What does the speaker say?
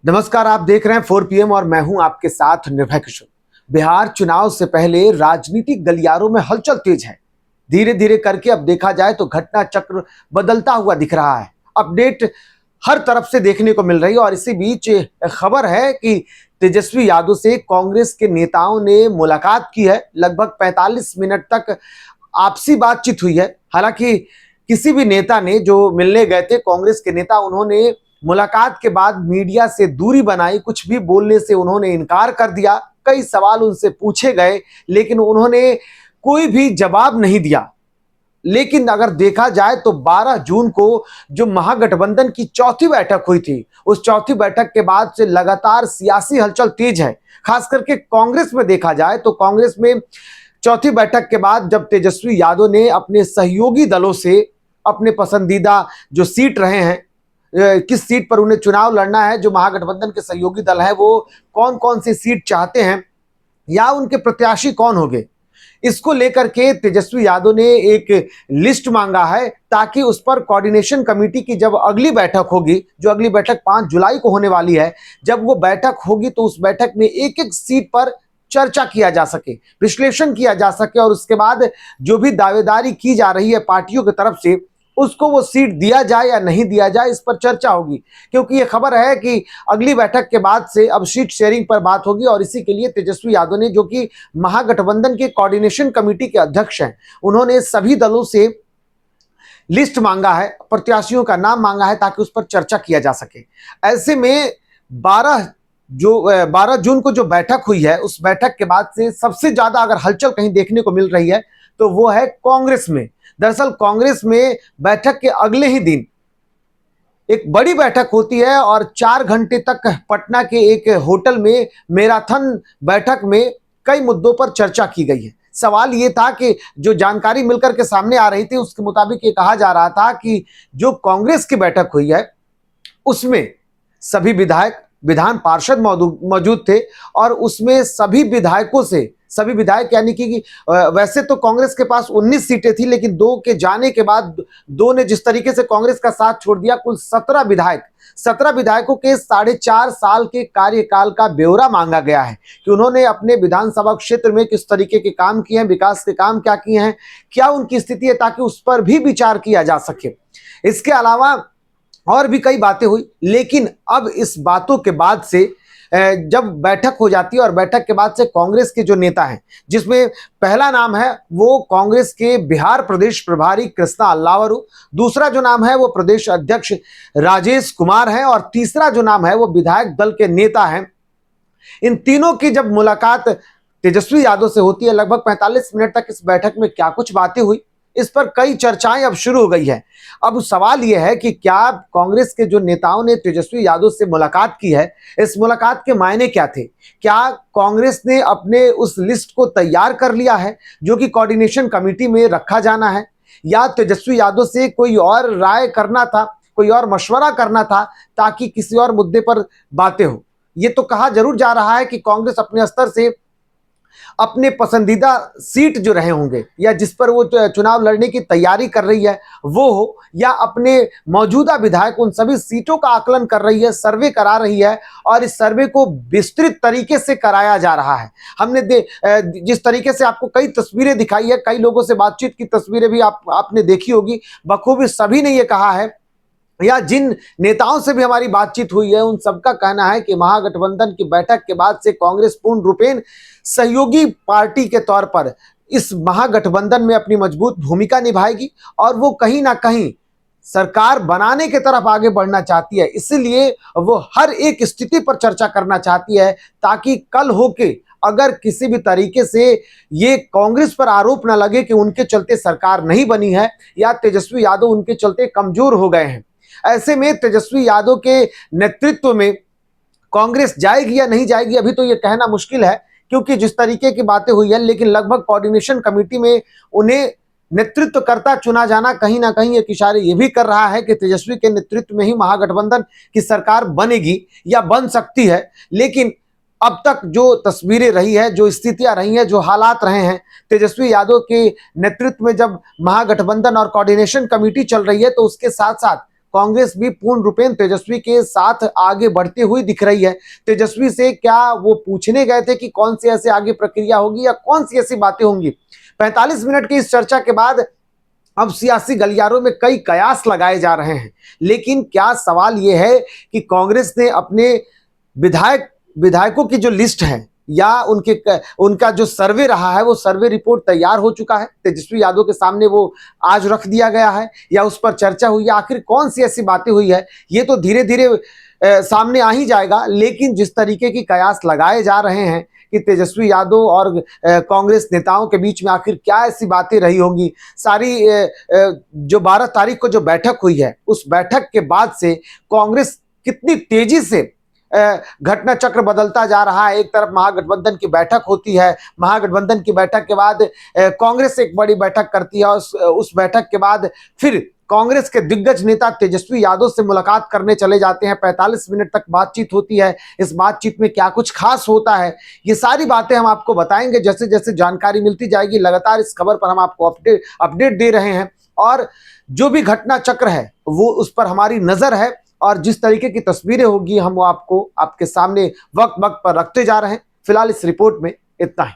नमस्कार, आप देख रहे हैं 4 PM और मैं हूं आपके साथ निर्भय किशोर। बिहार चुनाव से पहले राजनीतिक गलियारों में हलचल तेज है। धीरे धीरे करके अब देखा जाए तो घटना चक्र बदलता हुआ दिख रहा है। अपडेट हर तरफ से देखने को मिल रही है और इसी बीच खबर है कि तेजस्वी यादव से कांग्रेस के नेताओं ने मुलाकात की है। लगभग 45 मिनट तक आपसी बातचीत हुई है। हालांकि किसी भी नेता ने जो मिलने गए थे कांग्रेस के नेता, उन्होंने मुलाकात के बाद मीडिया से दूरी बनाई, कुछ भी बोलने से उन्होंने इनकार कर दिया। कई सवाल उनसे पूछे गए लेकिन उन्होंने कोई भी जवाब नहीं दिया। लेकिन अगर देखा जाए तो 12 जून को जो महागठबंधन की चौथी बैठक हुई थी, उस चौथी बैठक के बाद से लगातार सियासी हलचल तेज है। खास करके कांग्रेस में देखा जाए तो कांग्रेस में चौथी बैठक के बाद जब तेजस्वी यादव ने अपने सहयोगी दलों से अपने पसंदीदा जो सीट रहे हैं, किस सीट पर उन्हें चुनाव लड़ना है, जो महागठबंधन के सहयोगी दल है वो कौन कौन सी सीट चाहते हैं या उनके प्रत्याशी कौन होंगे, इसको लेकर के तेजस्वी यादव ने एक लिस्ट मांगा है ताकि उस पर कोऑर्डिनेशन कमेटी की जब अगली बैठक होगी, जो अगली बैठक 5 जुलाई को होने वाली है, जब वो बैठक होगी तो उस बैठक में एक एक सीट पर चर्चा किया जा सके, विश्लेषण किया जा सके और उसके बाद जो भी दावेदारी की जा रही है पार्टियों की तरफ से, उसको वो सीट दिया जाए या नहीं दिया जाए, इस पर चर्चा होगी। क्योंकि ये खबर है कि अगली बैठक के बाद से अब सीट शेयरिंग पर बात होगी और इसी के लिए तेजस्वी यादव ने, जो कि महागठबंधन के कोऑर्डिनेशन कमेटी के अध्यक्ष हैं, उन्होंने सभी दलों से लिस्ट मांगा है, प्रत्याशियों का नाम मांगा है ताकि उस पर चर्चा किया जा सके। ऐसे में 12 जून को जो बैठक हुई है, उस बैठक के बाद से सबसे ज्यादा अगर हलचल कहीं देखने को मिल रही है तो वो है कांग्रेस में। दरअसल कांग्रेस में बैठक के अगले ही दिन एक बड़ी बैठक होती है और 4 घंटे तक पटना के एक होटल में मैराथन बैठक में कई मुद्दों पर चर्चा की गई है। सवाल ये था कि जो जानकारी मिलकर के सामने आ रही थी उसके मुताबिक ये कहा जा रहा था कि जो कांग्रेस की बैठक हुई है उसमें सभी विधायक, विधान पार्षद मौजूद थे और उसमें सभी विधायक यानी कि वैसे तो कांग्रेस के पास 19 सीटें थी, लेकिन 2 के जाने के बाद 2 ने जिस तरीके से कांग्रेस का साथ छोड़ दिया, कुल 17 विधायकों के 4.5 साल के कार्यकाल का ब्यौरा मांगा गया है कि उन्होंने अपने विधानसभा क्षेत्र में किस तरीके के काम किए हैं, विकास के काम क्या किए हैं, क्या उनकी स्थिति है, ताकि उस पर भी विचार किया जा सके। इसके अलावा और भी कई बातें हुई, लेकिन अब इस बातों के बाद से जब बैठक हो जाती है और बैठक के बाद से कांग्रेस के जो नेता हैं, जिसमें पहला नाम है वो कांग्रेस के बिहार प्रदेश प्रभारी कृष्णा अल्लावरू, दूसरा जो नाम है वो प्रदेश अध्यक्ष राजेश कुमार है और तीसरा जो नाम है वो विधायक दल के नेता हैं। इन तीनों की जब मुलाकात तेजस्वी यादव से होती है, लगभग 45 मिनट तक इस बैठक में क्या कुछ बातें हुई, इस पर कई चर्चाएं अब शुरू हो गई है। अब सवाल यह है कि क्या कांग्रेस के जो नेताओं ने तेजस्वी यादव से मुलाकात की है, इस मुलाकात के मायने क्या थे? क्या कांग्रेस ने अपने उस लिस्ट को तैयार कर लिया है जो कि कोऑर्डिनेशन कमेटी में रखा जाना है, या तेजस्वी यादव से कोई और राय करना था, कोई और मशवरा करना था ताकि किसी और मुद्दे पर बातें हो? ये तो कहा जरूर जा रहा है कि कांग्रेस अपने स्तर से अपने पसंदीदा सीट जो रहे होंगे या जिस पर वो चुनाव लड़ने की तैयारी कर रही है वो हो, या अपने मौजूदा विधायक, उन सभी सीटों का आकलन कर रही है, सर्वे करा रही है और इस सर्वे को विस्तृत तरीके से कराया जा रहा है। हमने जिस तरीके से आपको कई तस्वीरें दिखाई है, कई लोगों से बातचीत की तस्वीरें भी आपने देखी होगी, बखूबी सभी ने ये कहा है या जिन नेताओं से भी हमारी बातचीत हुई है उन सबका कहना है कि महागठबंधन की बैठक के बाद से कांग्रेस पूर्ण रूपेण सहयोगी पार्टी के तौर पर इस महागठबंधन में अपनी मजबूत भूमिका निभाएगी और वो कहीं ना कहीं सरकार बनाने की तरफ आगे बढ़ना चाहती है। इसलिए वो हर एक स्थिति पर चर्चा करना चाहती है ताकि कल होके अगर किसी भी तरीके से ये कांग्रेस पर आरोप न लगे कि उनके चलते सरकार नहीं बनी है या तेजस्वी यादव उनके चलते कमजोर हो गए हैं। ऐसे में तेजस्वी यादव के नेतृत्व में कांग्रेस जाएगी या नहीं जाएगी अभी तो ये कहना मुश्किल है, क्योंकि जिस तरीके की बातें हुई है, लेकिन लगभग कोऑर्डिनेशन कमेटी में उन्हें नेतृत्वकर्ता चुना जाना कहीं ना कहीं एक इशारे ये भी कर रहा है कि तेजस्वी के नेतृत्व में ही महागठबंधन की सरकार बनेगी या बन सकती है। लेकिन अब तक जो तस्वीरें रही है, जो स्थितियां रही हैं, जो हालात रहे हैं, तेजस्वी यादव के नेतृत्व में जब महागठबंधन और कोऑर्डिनेशन कमेटी चल रही है तो उसके साथ साथ कांग्रेस भी पूर्ण रूपेण तेजस्वी के साथ आगे बढ़ती हुई दिख रही है। तेजस्वी से क्या वो पूछने गए थे कि कौन सी ऐसे आगे प्रक्रिया होगी या कौन सी ऐसी बातें होंगी? 45 मिनट की इस चर्चा के बाद अब सियासी गलियारों में कई कयास लगाए जा रहे हैं, लेकिन क्या सवाल यह है कि कांग्रेस ने अपने विधायकों की जो लिस्ट है या उनका जो सर्वे रहा है, वो सर्वे रिपोर्ट तैयार हो चुका है, तेजस्वी यादव के सामने वो आज रख दिया गया है या उस पर चर्चा हुई है? आखिर कौन सी ऐसी बातें हुई है, ये तो धीरे धीरे सामने आ ही जाएगा। लेकिन जिस तरीके की कयास लगाए जा रहे हैं कि तेजस्वी यादव और कांग्रेस नेताओं के बीच में आखिर क्या ऐसी बातें रही होंगी, सारी जो 12 तारीख को जो बैठक हुई है, उस बैठक के बाद से कांग्रेस कितनी तेजी से घटना चक्र बदलता जा रहा है। एक तरफ महागठबंधन की बैठक होती है, महागठबंधन की बैठक के बाद कांग्रेस एक बड़ी बैठक करती है और उस बैठक के बाद फिर कांग्रेस के दिग्गज नेता तेजस्वी यादव से मुलाकात करने चले जाते हैं। 45 मिनट तक बातचीत होती है। इस बातचीत में क्या कुछ खास होता है, ये सारी बातें हम आपको बताएंगे जैसे जैसे जानकारी मिलती जाएगी। लगातार इस खबर पर हम आपको अपडेट दे रहे हैं और जो भी घटना चक्र है वो उस पर हमारी नजर है और जिस तरीके की तस्वीरें होगी हम वो आपको आपके सामने वक्त वक्त पर रखते जा रहे हैं। फिलहाल इस रिपोर्ट में इतना ही।